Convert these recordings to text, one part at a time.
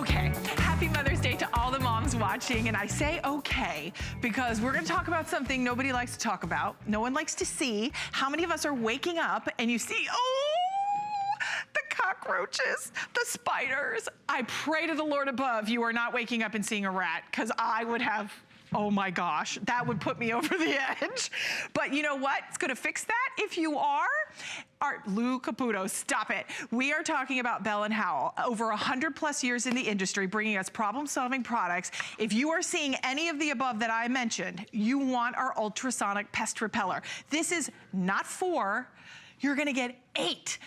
Okay, happy Mother's Day to all the moms watching, and I say okay because we're gonna talk about something nobody likes to talk about, no one likes to see. How many of us are waking up and you see, oh, the cockroaches, the spiders. I pray to the Lord above you are not waking up and seeing a rat, because I would have, oh my gosh, that would put me over the edge. But you know what? It's gonna fix that if you are. Lou Caputo, stop it. We are talking about Bell & Howell, over 100+ years in the industry, bringing us problem-solving products. If you are seeing any of the above that I mentioned, you want our Ultrasonic Pest Repeller. This is not 4, you're gonna get 8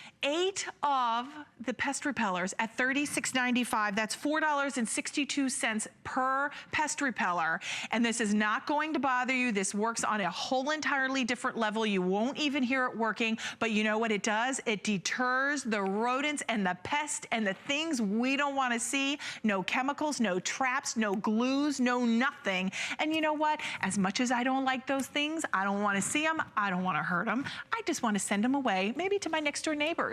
of the pest repellers at $36.95. That's $4.62 per pest repeller. And this is not going to bother you. This works on a whole entirely different level. You won't even hear it working, but you know what it does? It deters the rodents and the pests and the things we don't want to see. No chemicals, no traps, no glues, no nothing. And you know what? As much as I don't like those things, I don't want to see them, I don't want to hurt them. I just want to send them away, maybe to my next door neighbors.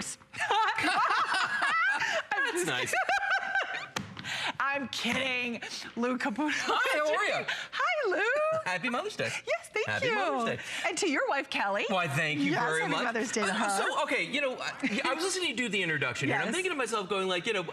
That's nice. I'm kidding. Lou Caputo. Hi, how are you? Hi, Lou. Happy Mother's Day. Yes, thank Happy you. Mother's Day. And to your wife, Kelly. Why, thank you very much. Happy Mother's Day to her. So, okay, you know, I was listening to you do the introduction, and I'm thinking to myself going like, you know,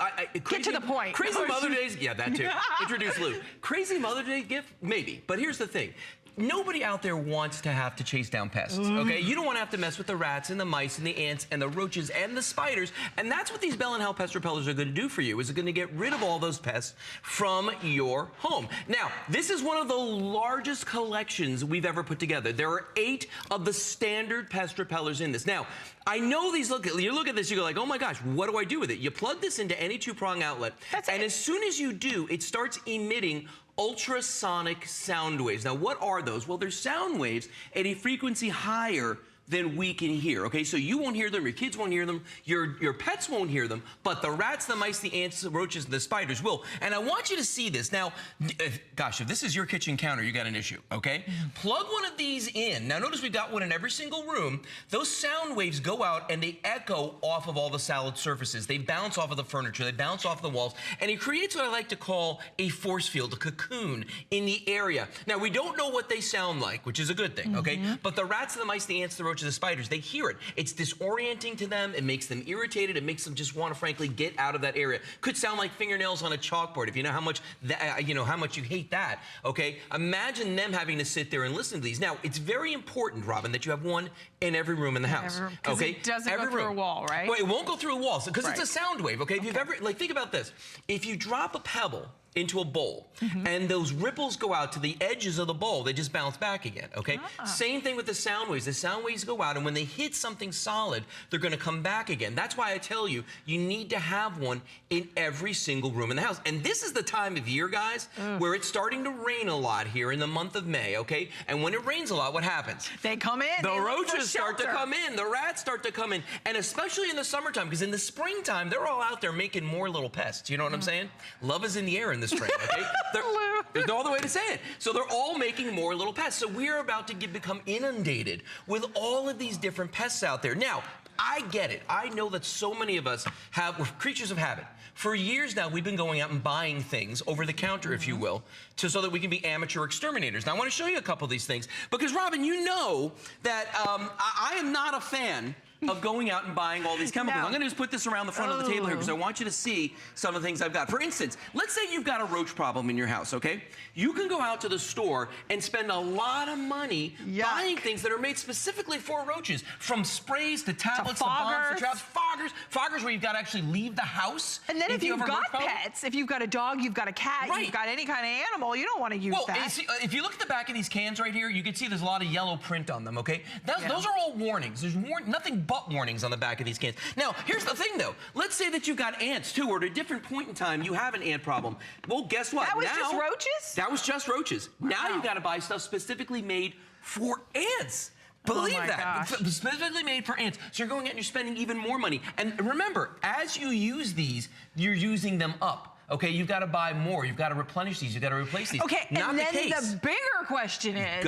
get to the point. Crazy Mother's Day, yeah, that too. Introduce Lou. Crazy Mother's Day gift? Maybe. But here's the thing. Nobody out there wants to have to chase down pests, okay? You don't want to have to mess with the rats and the mice and the ants and the roaches and the spiders, and that's what these Bell & Howell pest repellers are going to do for you, is going to get rid of all those pests from your home. Now, this is one of the largest collections we've ever put together. There are 8 of the standard pest repellers in this. Now, I know these, you look at this, you go like, oh my gosh, what do I do with it? You plug this into any 2-prong outlet, and as soon as you do, it starts emitting ultrasonic sound waves. Now, what are those? Well, they're sound waves at a frequency higher than we can hear, okay? So you won't hear them, your kids won't hear them, your pets won't hear them, but the rats, the mice, the ants, the roaches, and the spiders will. And I want you to see this. Now, gosh, if this is your kitchen counter, you got an issue, okay? Plug one of these in. Now, notice we've got one in every single room. Those sound waves go out and they echo off of all the solid surfaces. They bounce off of the furniture, they bounce off the walls, and it creates what I like to call a force field, a cocoon in the area. Now, we don't know what they sound like, which is a good thing, okay? But the rats, the mice, the ants, the roaches, the spiders, they hear it. It's disorienting to them. It makes them irritated. It makes them just want to, frankly, get out of that area. Could sound like fingernails on a chalkboard if you know how much how much you hate that. Okay, imagine them having to sit there and listen to these. Now, it's very important, Robin, that you have one in every room in the house. Okay, it doesn't go through a wall, right? Well, it won't go through a wall because it's a sound wave. Okay, if you've ever think about this, if you drop a pebble into a bowl, and those ripples go out to the edges of the bowl, they just bounce back again, okay? Same thing with the sound waves. The sound waves go out, and when they hit something solid, they're gonna come back again. That's why I tell you, you need to have one in every single room in the house. And this is the time of year, guys, where it's starting to rain a lot here in the month of May, okay? And when it rains a lot, what happens? They come in. The roaches start to come in, the rats start to come in, and especially in the summertime, because in the springtime, they're all out there making more little pests. You know what I'm saying? Love is in the air in this train, okay? There's no other way to say it. So they're all making more little pests. So we're about to become inundated with all of these different pests out there. Now, I get it. I know that so many of us we're creatures of habit. For years now, we've been going out and buying things over the counter, if you will, so that we can be amateur exterminators. Now, I want to show you a couple of these things because, Robin, you know that I am not a fan of going out and buying all these chemicals. I'm going to just put this around the front of the table here because I want you to see some of the things I've got. For instance, let's say you've got a roach problem in your house, okay? You can go out to the store and spend a lot of money buying things that are made specifically for roaches, from sprays to tablets to bombs to traps, foggers where you've got to actually leave the house. And then if you've got pets, if you've got a dog, you've got a cat, you've got any kind of animal, you don't want to use that. If you look at the back of these cans right here, you can see there's a lot of yellow print on them, okay? Those are all warnings. There's nothing but warnings on the back of these cans. Now, here's the thing, though. Let's say that you've got ants, too, or at a different point in time, you have an ant problem. Well, guess what? That was just roaches? That was just roaches. Now you've got to buy stuff specifically made for ants. Believe that. Specifically made for ants. So you're going out and you're spending even more money. And remember, as you use these, you're using them up. Okay, you've got to buy more. You've got to replenish these. You've got to replace these. Okay, Not and then the case. The bigger question is...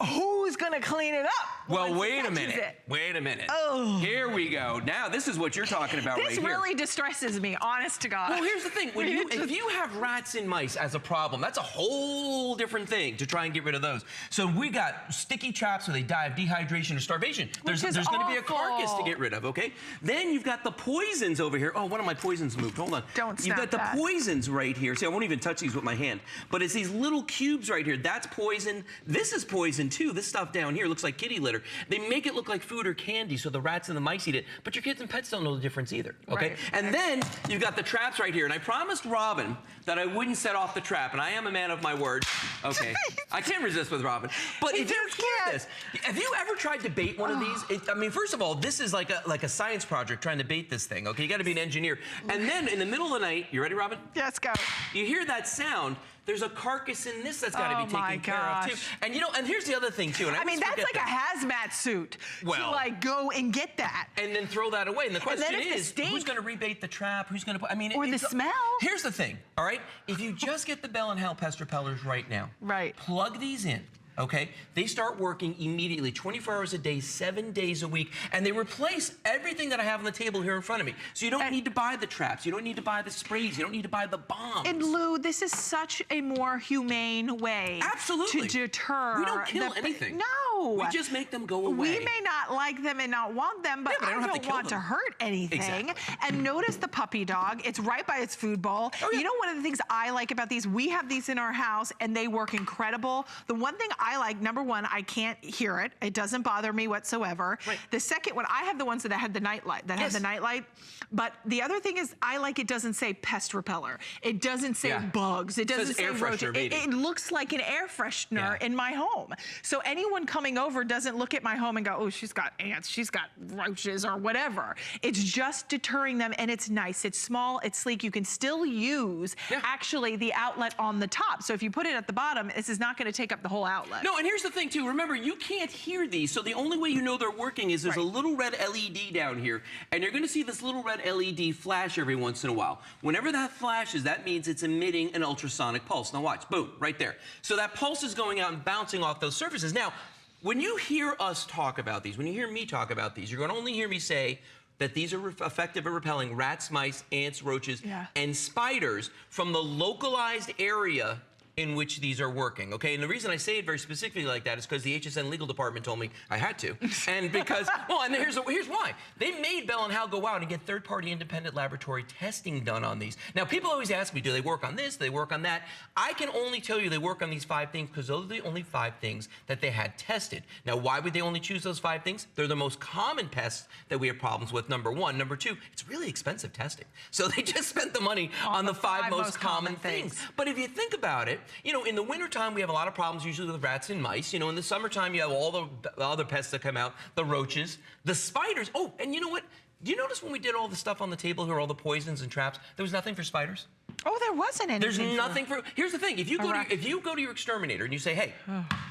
who's gonna clean it up? Well, wait a minute. Wait a minute. Oh. Here we go. Now, this is what you're talking about right here. This really distresses me, honest to God. Well, here's the thing. If you have rats and mice as a problem, that's a whole different thing to try and get rid of those. So we got sticky traps where they die of dehydration or starvation. There's going to be a carcass to get rid of, okay? Then you've got the poisons over here. Oh, one of my poisons moved. Hold on. Don't snap You've got that. the poisons right here. See, I won't even touch these with my hand. But it's these little cubes right here. That's poison. This is poison, too. This stuff down here looks like kitty litter. They make it look like food or candy so the rats and the mice eat it, but your kids and pets don't know the difference either, okay? Right. And then you've got the traps right here, and I promised Robin that I wouldn't set off the trap, and I am a man of my word, okay? I can't resist with Robin. But if you hear this, have you ever tried to bait one of these? I mean, first of all, this is like a science project trying to bait this thing, okay? You gotta be an engineer. And then in the middle of the night, you ready, Robin? Yes, go. You hear that sound, there's a carcass in this that's got to be taken care of too. And you know, and here's the other thing too. And I mean, that's like a hazmat suit to like go and get that. And then throw that away. And the question is, who's going to rebait the trap? Who's going to put, I mean, or the smell. Here's the thing, all right? If you just get the Bell & Howell Pest Repellers right now, plug these in. Okay, they start working immediately, 24 hours a day, 7 days a week, and they replace everything that I have on the table here in front of me. So you don't need to buy the traps, you don't need to buy the sprays, you don't need to buy the bombs. And Lou, this is such a more humane way to deter. We don't kill anything. No. We just make them go away. We may not like them and not want them, but I don't want to hurt anything. Exactly. And notice the puppy dog. It's right by its food bowl. Oh, yeah. You know, one of the things I like about these, we have these in our house and they work incredible. The one thing I like, number one, I can't hear it. It doesn't bother me whatsoever. Right. The second one, I have the ones that had the nightlight, have the nightlight. But the other thing is, I like it doesn't say pest repeller. It doesn't say bugs. It doesn't say roaches. It looks like an air freshener in my home. So anyone coming over doesn't look at my home and go, oh, she's got ants, she's got roaches or whatever. It's just deterring them, and it's nice. It's small, it's sleek. You can still use actually the outlet on the top. So if you put it at the bottom, this is not going to take up the whole outlet. No, and here's the thing too. Remember, you can't hear these, so the only way you know they're working is there's a little red LED down here, and you're going to see this little red LED flash every once in a while. Whenever that flashes, that means it's emitting an ultrasonic pulse. Now watch, boom, right there. So that pulse is going out and bouncing off those surfaces. Now, when you hear us talk about these, when you hear me talk about these, you're going to only hear me say that these are effective at repelling rats, mice, ants, roaches, and spiders from the localized area in which these are working, okay? And the reason I say it very specifically like that is because the HSN legal department told me I had to. And because, well, and here's why. They made Bell & Howell go out and get third-party independent laboratory testing done on these. Now, people always ask me, do they work on this? Do they work on that? I can only tell you they work on these 5 things because those are the only 5 things that they had tested. Now, why would they only choose those 5 things? They're the most common pests that we have problems with, number 1. Number 2, it's really expensive testing. So they just spent the money on the 5 most common things. But if you think about it, you know, in the wintertime, we have a lot of problems usually with rats and mice. You know, in the summertime, you have all the other pests that come out, the roaches, the spiders. Oh, and you know what? Do you notice when we did all the stuff on the table here, all the poisons and traps, there was nothing for spiders? Oh, there wasn't anything. There's nothing for. Here's the thing: if you go to your exterminator and you say, "Hey,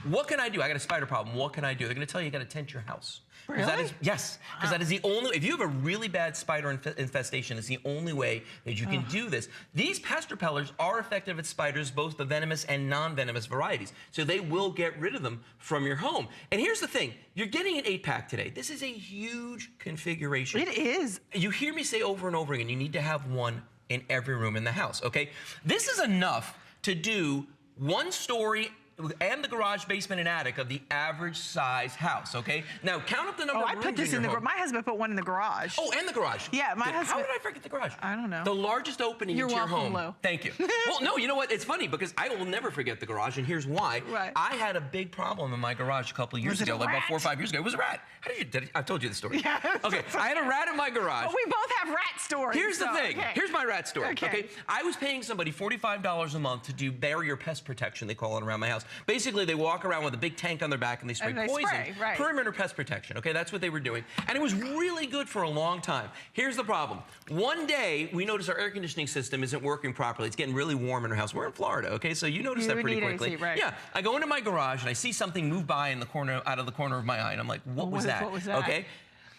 what can I do? I got a spider problem. What can I do?" They're going to tell you got to tent your house. Really? Yes, because that is the only. If you have a really bad spider infestation, it's the only way that you can do this. These pest repellers are effective at spiders, both the venomous and non-venomous varieties. So they will get rid of them from your home. And here's the thing: you're getting an 8-pack today. This is a huge configuration. It is. You hear me say over and over again, you need to have one in every room in the house, okay? This is enough to do 1 story and the garage, basement, and attic of the average size house, okay? Now, count up the number of rooms I put this in the garage. My husband put one in the garage. Oh, and the garage. Yeah, my husband. How did I forget the garage? I don't know. The largest opening into your home. Lou. Thank you. Well, no, you know what? It's funny because I will never forget the garage, and here's why. I had a big problem in my garage a couple of years ago, like about 4 or 5 years ago. It was a rat. How did you? I've told you the story. Yeah. Okay, I had a rat in my garage. Well, we both have rat stories. Here's the thing. Okay. Here's my rat story. Okay. I was paying somebody $45 a month to do barrier pest protection, they call it, around my house. Basically, they walk around with a big tank on their back and they spray poison. Perimeter pest protection, okay? That's what they were doing. And it was really good for a long time. Here's the problem. One day, we noticed our air conditioning system isn't working properly. It's getting really warm in our house. We're in Florida, okay? So you notice that pretty quickly. AC, yeah. I go into my garage and I see something move by in the corner, out of the corner of my eye, and I'm like, what was that? Okay?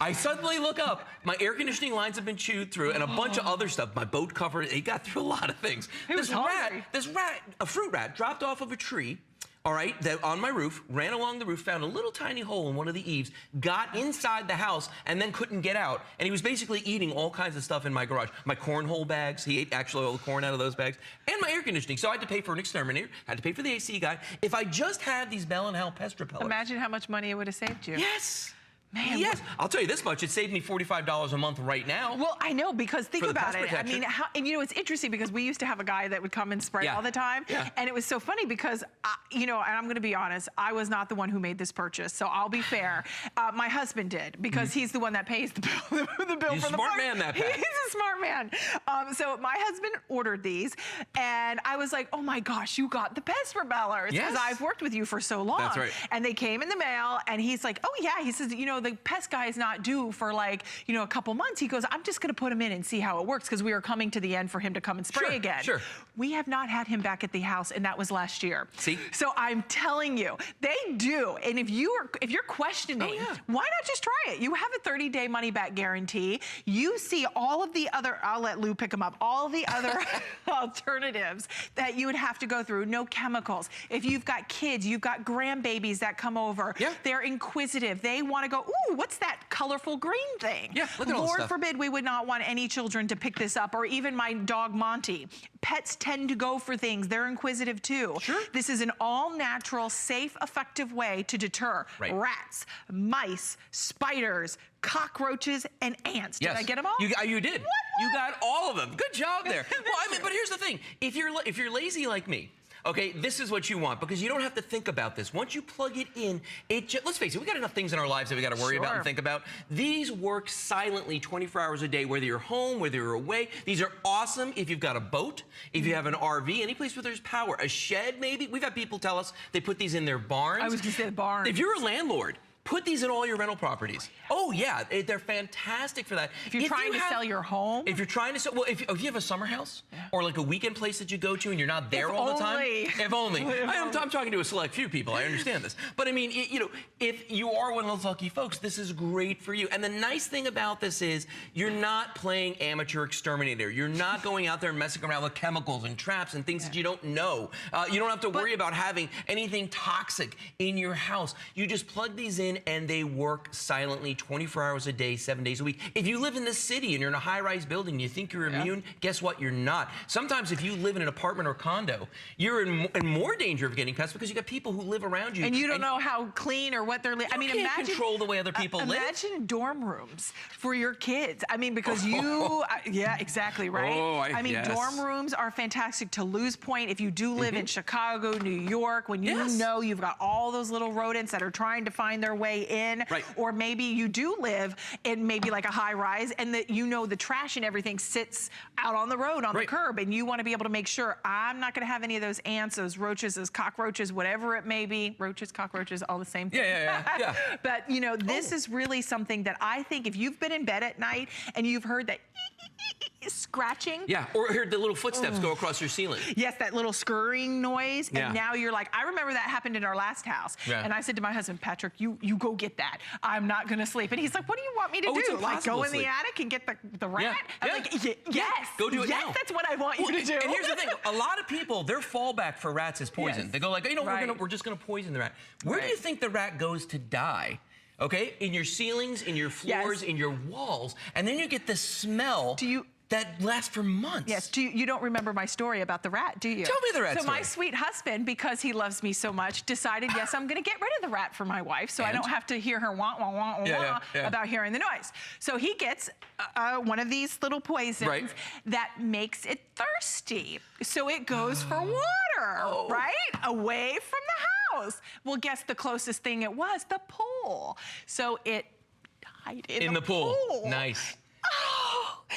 I suddenly look up, my air conditioning lines have been chewed through and a bunch of other stuff. My boat cover, it got through a lot of things. This rat, a fruit rat, dropped off of a tree all right, that on my roof, ran along the roof, found a little tiny hole in one of the eaves, got inside the house, and then couldn't get out. And he was basically eating all kinds of stuff in my garage. My cornhole bags, he ate actually all the corn out of those bags, and my air conditioning. So I had to pay for an exterminator, had to pay for the AC guy. If I just had these Bell & Howell pest repellers. Imagine how much money it would have saved you. Yes. Man, yes, I'll tell you this much, it saved me $45 a month right now. Well, I know, because think about it. Protection. I mean, and you know, it's interesting because we used to have a guy that would come and spray all the time. Yeah. And it was so funny because, you know, and I'm going to be honest, I was not the one who made this purchase. So I'll be fair. My husband did, because he's the one that pays the bill, He's for the smart man, that Pat. He's a smart man. So my husband ordered these, and I was like, oh my gosh, you got the pest repellers. Yes. Because I've worked with you for so long. That's right. And they came in the mail, and he's like, oh yeah. He says, you know, the pest guy is not due for like, you know, a couple months. He goes, I'm just going to put him in and see how it works, because we are coming to the end for him to come and spray again. Sure. We have not had him back at the house, and that was last year. See? So I'm telling you, they do. And if you're questioning, why not just try it? You have a 30-day money-back guarantee. You see all of the other, I'll let Lou pick them up, all the other alternatives that you would have to go through. No chemicals. If you've got kids, you've got grandbabies that come over. Yeah. They're inquisitive. They want to go, ooh, what's that colorful green thing? Yeah, look at all this Lord stuff. forbid we would not want any children to pick this up, or even my dog Monty. Pets tend to go for things. They're inquisitive too. Sure. This is an all-natural, safe, effective way to deter rats, mice, spiders, cockroaches, and ants. Did I get them all? You did. What? You got all of them. Good job there. Well, I mean, but here's the thing. If you're lazy like me, okay, this is what you want, because you don't have to think about this. Once you plug it in, let's face it, we got enough things in our lives that we got to worry about and think about. These work silently 24 hours a day, whether you're home, whether you're away. These are awesome if you've got a boat, if you have an RV, any place where there's power, a shed maybe. We've had people tell us they put these in their barns. I was going to say barns. If you're a landlord, put these in all your rental properties. Oh yeah, they're fantastic for that. If you're trying to sell your home. If you're trying to sell, well, if you have a summer house or like a weekend place that you go to and you're not there all the time. If only. I'm talking to a select few people, I understand this. But I mean, you know, if you are one of those lucky folks, this is great for you. And the nice thing about this is you're not playing amateur exterminator. You're not going out there and messing around with chemicals and traps and things that you don't know. You don't have to worry about having anything toxic in your house. You just plug these in and they work silently 24 hours a day, 7 days a week. If you live in the city and you're in a high-rise building, you think you're immune, guess what? You're not. Sometimes if you live in an apartment or condo, you're in more danger of getting pests because you got people who live around you. And you don't know how clean or what they're living. I mean, can't imagine control the way other people live. Imagine dorm rooms for your kids. I mean, because you, yeah, exactly, right? Oh, I mean, dorm rooms are fantastic to lose point. If you do live in Chicago, New York, when you know you've got all those little rodents that are trying to find their way in, or maybe you do live in maybe like a high rise and that you know the trash and everything sits out on the road, on the curb, and you want to be able to make sure I'm not going to have any of those ants, those roaches, those cockroaches, whatever it may be. Roaches, cockroaches, all the same thing. Yeah. But you know, this is really something that I think if you've been in bed at night and you've heard that scratching. Yeah, or heard the little footsteps go across your ceiling. Yes, that little scurrying noise. And now you're like, I remember that happened in our last house. And I said to my husband, Patrick, you go get that. I'm not going to sleep. And he's like, what do you want me to do? Like go in the attic and get the rat? I'm like, yes. Go do it now. Yes, that's what I want you to do. And here's the thing. A lot of people, their fallback for rats is poison. They go like, you know, we're just going to poison the rat. Where do you think the rat goes to die? Okay, in your ceilings, in your floors, in your walls, and then you get this smell that lasts for months. Yes, you don't remember my story about the rat, do you? Tell me the rat story. story. So my sweet husband, because he loves me so much, decided, yes, I'm gonna get rid of the rat for my wife so I don't have to hear her wah, wah, wah, wah about hearing the noise. So he gets one of these little poisons that makes it thirsty. So it goes for water, away from the house. Well, guess the closest thing it was? The pool. So it died in the pool. Nice.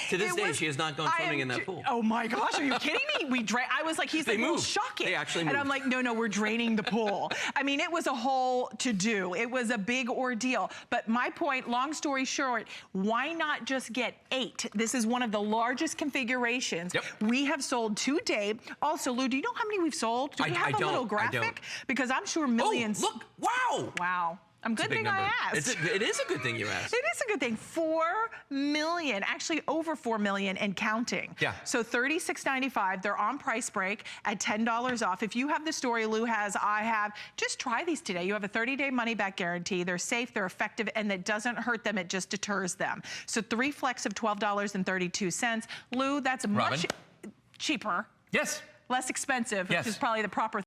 To this day, she has not gone swimming in that pool. Oh my gosh, are you kidding me? I was like, he's like, we'll shock it. They actually moved. And I'm like, no, we're draining the pool. I mean, it was a whole to-do. It was a big ordeal. But my point, long story short, why not just get 8? This is one of the largest configurations we have sold to date. Also, Lou, do you know how many we've sold? Do we have a little graphic? Because I'm sure millions. Oh, look, wow. Wow. I'm good thing I asked. It is a good thing you asked. It is a good thing. 4 million, actually over 4 million and counting. Yeah. So $36.95. They're on price break at $10 off. If you have the story Lou has, I have, just try these today. You have a 30-day money-back guarantee. They're safe, they're effective, and it doesn't hurt them. It just deters them. So 3 flex of $12.32. Lou, that's much cheaper. Yes. Less expensive, which is probably the proper